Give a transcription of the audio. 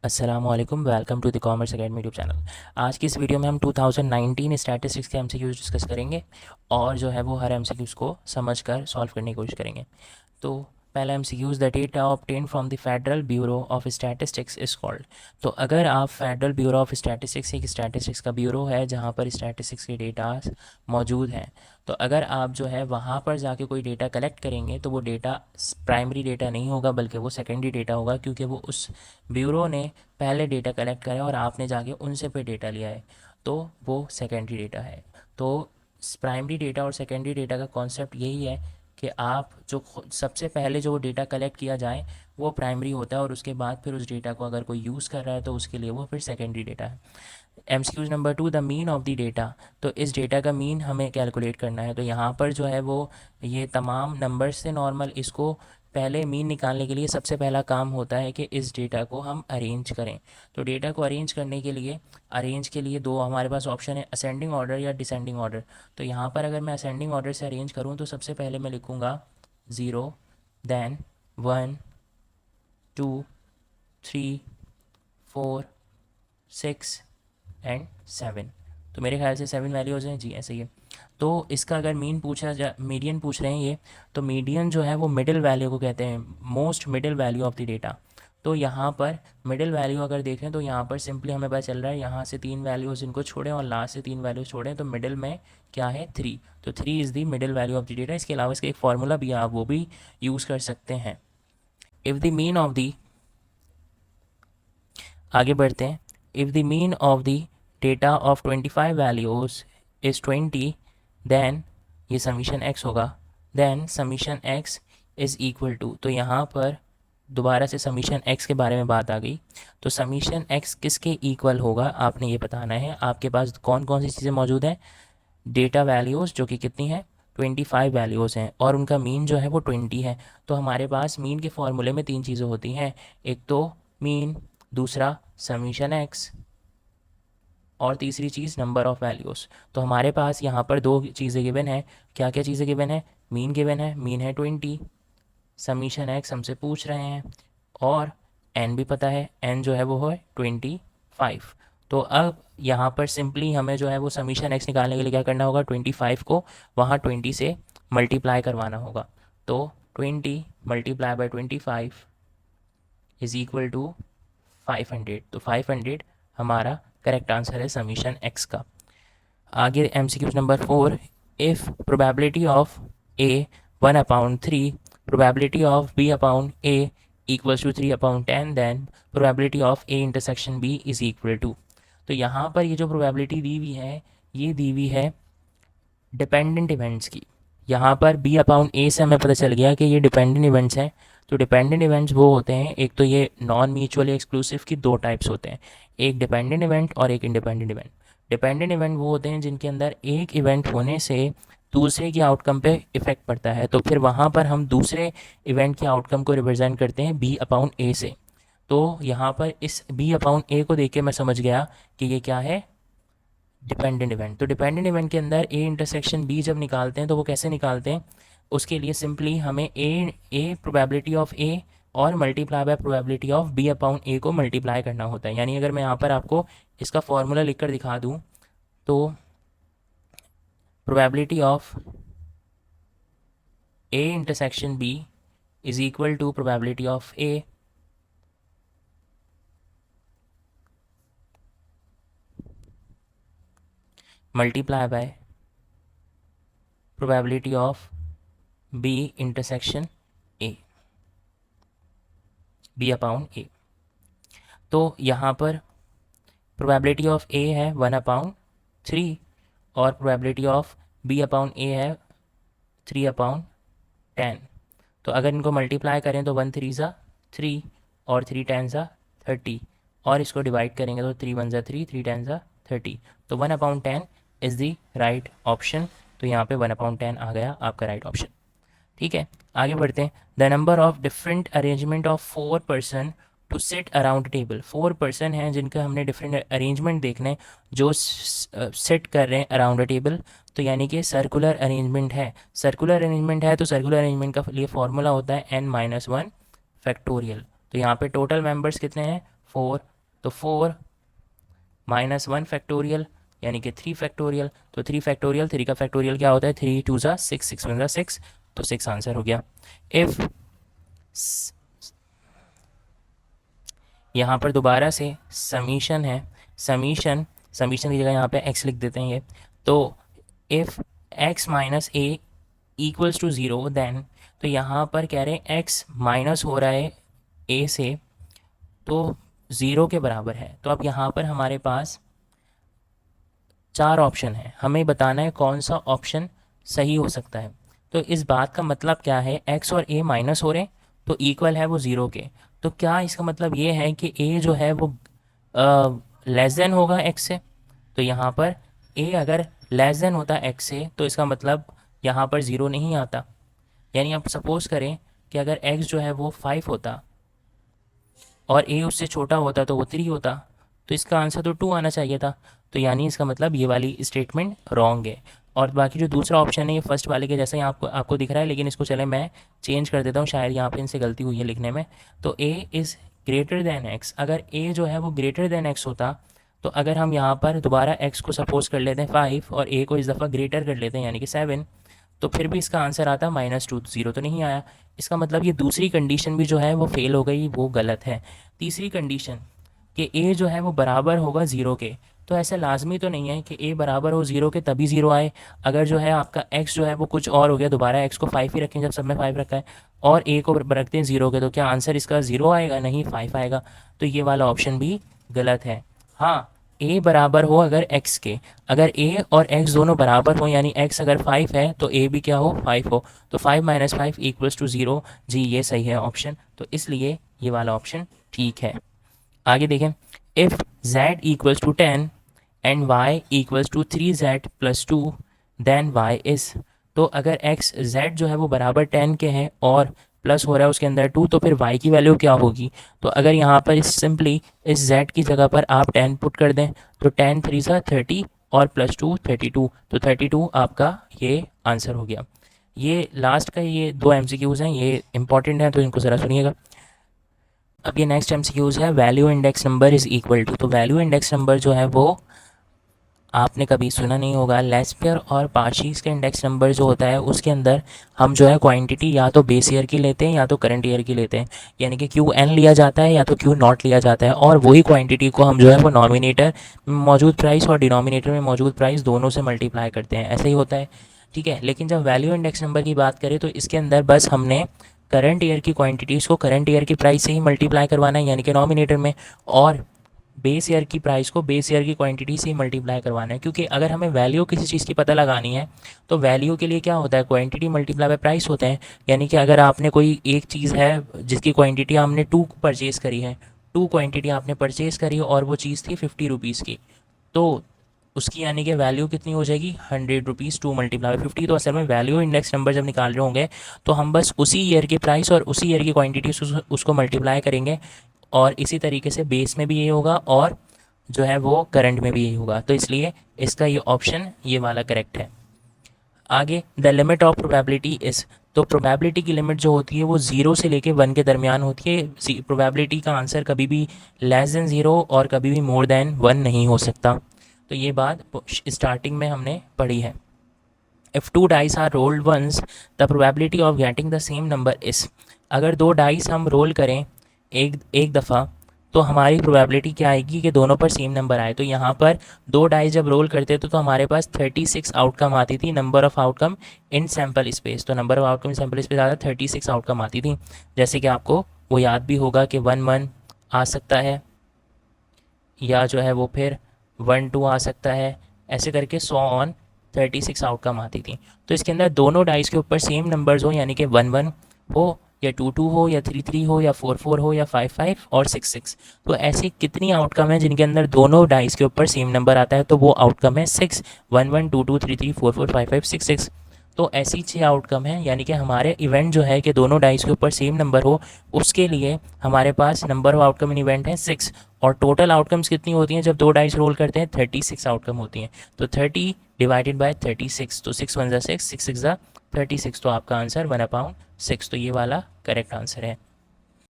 अस्सलामुअलैकुम, welcome to the commerce academy YouTube channel. आज की इस वीडियो में हम 2019 स्टैटिस्टिक्स के एमसीक्यूज डिस्कस करेंगे और जो है वो हर एमसीक्यूज को समझकर सॉल्व करने की कोशिश करेंगे। तो पहला MCQs, the data obtain from the federal bureau of statistics is called. तो अगर आप फेडरल ब्यूरो ऑफ स्टैटिस्टिक्स, एक स्टैटिस्टिक्स का ब्यूरो है जहाँ पर स्टैटिस्टिक्स के डेटा मौजूद हैं, तो अगर आप जो है वहाँ पर जाके कोई डेटा कलेक्ट करेंगे तो वो डेटा प्राइमरी डेटा नहीं होगा बल्कि वो सेकेंडरी डेटा होगा, क्योंकि वो उस ब्यूरो ने पहले डेटा कलेक्ट करा और आपने जाके उनसे फिर डेटा लिया है, तो वो सेकेंडरी डेटा है। तो प्राइमरी डेटा और सेकेंडरी डेटा का कॉन्सेप्ट यही है कि आप जो सबसे पहले जो डेटा कलेक्ट किया जाए वो प्राइमरी होता है और उसके बाद फिर उस डेटा को अगर कोई यूज़ कर रहा है तो उसके लिए वो फिर सेकेंडरी डेटा है। MCQs number 2, the mean of the data. तो इस डेटा का मीन हमें कैलकुलेट करना है। तो यहाँ पर जो है वो ये तमाम नंबर्स से नॉर्मल, इसको पहले मीन निकालने के लिए सबसे पहला काम होता है कि इस डेटा को हम अरेंज करें। तो डेटा को अरेंज करने के लिए दो हमारे पास ऑप्शन है, असेंडिंग ऑर्डर या डिसेंडिंग ऑर्डर। तो यहाँ पर अगर मैं असेंडिंग ऑर्डर से अरेंज करूँ तो सबसे पहले मैं लिखूँगा 0, देन 1, 2, 3, 4, 6 एंड 7। तो मेरे ख्याल से 7 वैल्यूज़ हैं जी, ऐसे ही है। तो इसका अगर मीडियन पूछ रहे हैं ये, तो मीडियन जो है वो मिडिल वैल्यू को कहते हैं, most middle value of the data. तो यहाँ पर मिडिल वैल्यू अगर देखें तो यहाँ पर सिंपली हमें पता चल रहा है, यहाँ से 3 वैल्यूज़ इनको छोड़ें और लास्ट से 3 वैल्यूज़ छोड़ें तो मिडिल में क्या है, 3। तो 3 is the middle value of the data. इसके अलावा इसका एक फार्मूला भी है, आप वो भी यूज़ कर सकते हैं। If the mean of the आगे बढ़ते हैं। If the mean of the data of 25 values is 20, then ये समीशन एक्स होगा। Then summation x is equal to, तो यहाँ पर दोबारा से समीशन एक्स के बारे में बात आ गई। तो समीशन एक्स किसके इक्वल होगा आपने ये बताना है। आपके पास कौन कौन सी चीज़ें मौजूद हैं, डेटा वैल्यूज़ जो कि कितनी है, 25 वैल्यूज़ हैं और उनका मीन जो है वो 20 है। तो हमारे पास मीन के फॉर्मूले में 3 चीज़ें होती हैं, एक तो मीन, दूसरा समीशन एक्स और तीसरी चीज़ नंबर ऑफ़ वैल्यूज़। तो हमारे पास यहाँ पर 2 चीज़ें गिवन है। क्या क्या चीज़ें गिवन है, मीन गिवन है, मीन है 20, समीशन एक्स हमसे पूछ रहे हैं और एन भी पता है, एन जो है वो है 25। तो अब यहाँ पर सिंपली हमें जो है वो समीशन एक्स निकालने के लिए क्या करना होगा, 25 को वहाँ 20 से मल्टीप्लाई करवाना होगा। तो 20 multiply by 25 is equal to 500। तो 500 हमारा करेक्ट आंसर है समीशन एक्स का। आगे MCQs number 4, if probability of A 1/3, probability of B upon A equals to 3/10, then probability of A intersection B is equal to. तो यहाँ पर ये जो प्रोबेबिलिटी दी हुई है, ये दी हुई है डिपेंडेंट इवेंट्स की। यहाँ पर बी अपॉन ए से हमें पता चल गया कि ये डिपेंडेंट इवेंट्स हैं। तो डिपेंडेंट इवेंट्स वो होते हैं, एक तो ये नॉन म्यूचुअली एक्सक्लूसिव की 2 टाइप्स होते हैं, एक डिपेंडेंट इवेंट और एक इंडिपेंडेंट इवेंट। डिपेंडेंट इवेंट वो होते हैं जिनके अंदर एक इवेंट होने से दूसरे के आउटकम पे इफेक्ट पड़ता है, तो फिर वहाँ पर हम दूसरे इवेंट के आउटकम को रिप्रेजेंट करते हैं बी अपॉन ए से। तो यहाँ पर इस बी अपॉन ए को देख के मैं समझ गया कि ये क्या है, डिपेंडेंट इवेंट। तो डिपेंडेंट इवेंट के अंदर ए इंटरसेक्शन बी जब निकालते हैं तो वो कैसे निकालते हैं, उसके लिए सिंपली हमें ए प्रोबेबिलिटी ऑफ ए और multiply by probability of B upon A को मल्टीप्लाई करना होता है। यानी अगर मैं यहाँ पर आपको इसका फॉर्मूला लिख कर दिखा दूँ तो probability of A intersection B is equal to probability of A multiply by probability of B intersection A, B upon A. तो यहाँ पर प्रोबेबिलिटी ऑफ ए है 1/3 और probability of B upon A है 3/10। तो अगर इनको मल्टीप्लाई करें तो 1 3 ज़ा 3 और 3 10 ज़ा 30, और इसको डिवाइड करेंगे तो 3 1 ज़ा 3, 3 10 ज़ा 30। तो 1/10 इज़ दी राइट ऑप्शन। तो यहाँ पे 1/10 आ गया आपका राइट ऑप्शन। ठीक है, आगे बढ़ते हैं। The number of different arrangement of 4 person to sit around table. 4 person हैं जिनका हमने डिफरेंट अरेंजमेंट देखना है जो सिट कर रहे हैं अराउंड अ टेबल। तो यानी कि सर्कुलर अरेंजमेंट है। सर्कुलर अरेंजमेंट है तो सर्कुलर अरेंजमेंट का लिए फॉर्मूला होता है n-1 फैक्टोरियल। तो यहाँ पे टोटल मेंबर्स कितने हैं, 4, तो 4 माइनस 1 फैक्टोरियल यानी कि 3 फैक्टोरियल। तो 3 फैक्टोरियल, 3 का फैक्टोरियल क्या होता है, 3 2 ज़ा 6, 6 1 ज़ा 6, तो 6 आंसर हो गया। इफ़ यहाँ पर दोबारा से समीशन है, समीशन की जगह यहाँ पे x लिख देते हैं ये। तो if x minus a equals to zero then, तो यहाँ पर कह रहे हैं x माइनस हो रहा है a से, तो ज़ीरो के बराबर है। तो अब यहाँ पर हमारे पास 4 ऑप्शन है, हमें बताना है कौन सा ऑप्शन सही हो सकता है। तो इस बात का मतलब क्या है, x और a माइनस हो रहे हैं तो इक्वल है वो ज़ीरो के। तो क्या इसका मतलब ये है कि a जो है वो लेस देन होगा x से। तो यहाँ पर a अगर लेस देन होता x से तो इसका मतलब यहाँ पर ज़ीरो नहीं आता। यानी आप सपोज़ करें कि अगर x जो है वो 5 होता और a उससे छोटा होता तो वो 3 होता, तो इसका आंसर तो 2 आना चाहिए था। तो यानी इसका मतलब ये वाली स्टेटमेंट रॉन्ग है। और बाकी जो दूसरा ऑप्शन है ये फर्स्ट वाले के जैसा ही आपको आपको दिख रहा है, लेकिन इसको चले मैं चेंज कर देता हूँ, शायद यहाँ पे इनसे गलती हुई है लिखने में। तो a is greater than x, अगर a जो है वो ग्रेटर दैन x होता, तो अगर हम यहाँ पर दोबारा x को सपोज कर लेते हैं 5 और a को इस दफ़ा ग्रेटर कर लेते हैं यानी कि 7, तो फिर भी इसका आंसर आता -2, ज़ीरो तो नहीं आया। इसका मतलब ये दूसरी कंडीशन भी जो है वो फेल हो गई, वो गलत है। तीसरी कंडीशन कि a जो है वो बराबर होगा ज़ीरो के, तो ऐसा लाजमी तो नहीं है कि a बराबर हो ज़ीरो के तभी ज़ीरो आए। अगर जो है आपका x जो है वो कुछ और हो गया, दोबारा x को 5 ही रखें जब सब में 5 रखा है, और a को रखते हैं ज़ीरो के, तो क्या आंसर इसका ज़ीरो आएगा, नहीं 5 आएगा। तो ये वाला ऑप्शन भी गलत है। हाँ, a बराबर हो अगर x के, अगर a और x दोनों बराबर हो यानी x अगर 5 है तो a भी क्या हो, 5 हो, तो 5 माइनस 5 इक्वल्स टू ज़ीरो। जी ये सही है ऑप्शन, तो इसलिए ये वाला ऑप्शन ठीक है। आगे देखें, if z equals to 10 and y equals to 3z plus 2 then y is, तो अगर x z जो है वो बराबर 10 के हैं और प्लस हो रहा है उसके अंदर 2, तो फिर y की वैल्यू क्या होगी। तो अगर यहाँ पर सिंपली इस z की जगह पर आप 10 पुट कर दें, तो 10 3 सा 30 और प्लस 2 32, तो 32 आपका ये आंसर हो गया। ये लास्ट का ये 2 MCQs हैं, ये इंपॉर्टेंट हैं तो इनको ज़रा सुनिएगा। अब ये नेक्स्ट MCQs है, value index number is equal to. तो वैल्यू इंडेक्स नंबर जो है वो आपने कभी सुना नहीं होगा। लेस्पियर और पार्शीज़ के इंडेक्स नंबर जो होता है उसके अंदर हम जो है क्वांटिटी या तो बेस ईयर की लेते हैं या तो करंट ईयर की लेते हैं, यानी कि QN लिया जाता है या तो Q नॉट लिया जाता है, और वही क्वांटिटी को हम जो है वो नॉमिनेटर में मौजूद प्राइस और डिनोमिनेटर में मौजूद प्राइस दोनों से मल्टीप्लाई करते हैं, ऐसा ही होता है। ठीक है, लेकिन जब वैल्यू इंडेक्स नंबर की बात करें तो इसके अंदर बस हमने करंट ईयर की क्वांटिटीज़ को करंट ईयर की प्राइस से ही मल्टीप्लाई करवाना है यानी कि नॉमिनेटर में, और बेस ईयर की प्राइस को बेस ईयर की क्वांटिटी से ही मल्टीप्लाई करवाना है। क्योंकि अगर हमें वैल्यू किसी चीज़ की पता लगानी है तो वैल्यू के लिए क्या होता है, क्वांटिटी मल्टीप्लाई बाय प्राइस होते हैं। यानी कि अगर आपने कोई एक चीज़ है जिसकी क्वांटिटी आपने 2 परचेज़ करी है, 2 क्वांटिटी आपने परचेज़ करी और वो चीज़ थी 50 रुपीज़ की, तो उसकी यानी कि वैल्यू कितनी हो जाएगी, 100 रुपीज़, 2 मल्टीप्लाई 50। तो असल में वैल्यू इंडेक्स नंबर जब निकाल रहे होंगे तो हम बस उसी ईयर की प्राइस और उसी ईयर की क्वांटिटी उसको मल्टीप्लाई करेंगे, और इसी तरीके से बेस में भी यही होगा और जो है वो करंट में भी यही होगा। तो इसलिए इसका ये ऑप्शन ये वाला करेक्ट है। आगे, the limit of probability is, तो प्रोबेबिलिटी की लिमिट जो होती है वो 0 से लेके 1 के दरमियान होती है। प्रोबेबिलिटी का आंसर कभी भी लेस देन 0 और कभी भी मोर देन 1 नहीं हो सकता। तो ये बात स्टार्टिंग में हमने पढ़ी है। If 2 dice are rolled once the probability of getting the same number is, अगर 2 डाइस हम रोल करें एक दफ़ा तो हमारी प्रोबेबिलिटी क्या आएगी कि दोनों पर सेम नंबर आए। तो यहाँ पर 2 डाइस जब रोल करते थे तो हमारे पास 36 आउटकम आती थी, number of outcome in sample space. तो number of outcome in sample space ज़्यादा 36 आउटकम आती थी। जैसे कि आपको वो याद भी होगा कि 1 1 आ सकता है, या जो है वो फिर 1 2 आ सकता है, ऐसे करके 36 आउटकम आती थी। तो इसके अंदर दोनों डाइस के ऊपर सेम नंबर्स हो, यानी कि 1 1 हो या 2 2 हो या 3 3 हो या 4 4 हो या 5 5 और 6 6। तो ऐसी कितनी आउटकम है जिनके अंदर दोनों डाइस के ऊपर सेम नंबर आता है, तो वो आउटकम है 6, 1 1 2 2 3 3 4 4 5 5 6 6। तो ऐसी 6 आउटकम है, यानी कि हमारे इवेंट जो है कि दोनों डाइस के ऊपर सेम नंबर हो, उसके लिए हमारे पास number of outcome in event है 6। और टोटल आउटकम्स कितनी होती हैं जब 2 डाइस रोल करते हैं, 36 आउटकम होती हैं। तो 30 डिवाइडेड बाय 36, तो 6 1 ज़ा 6, 6 6 ज़ा 36, तो आपका आंसर 1/6। तो ये वाला करेक्ट आंसर है।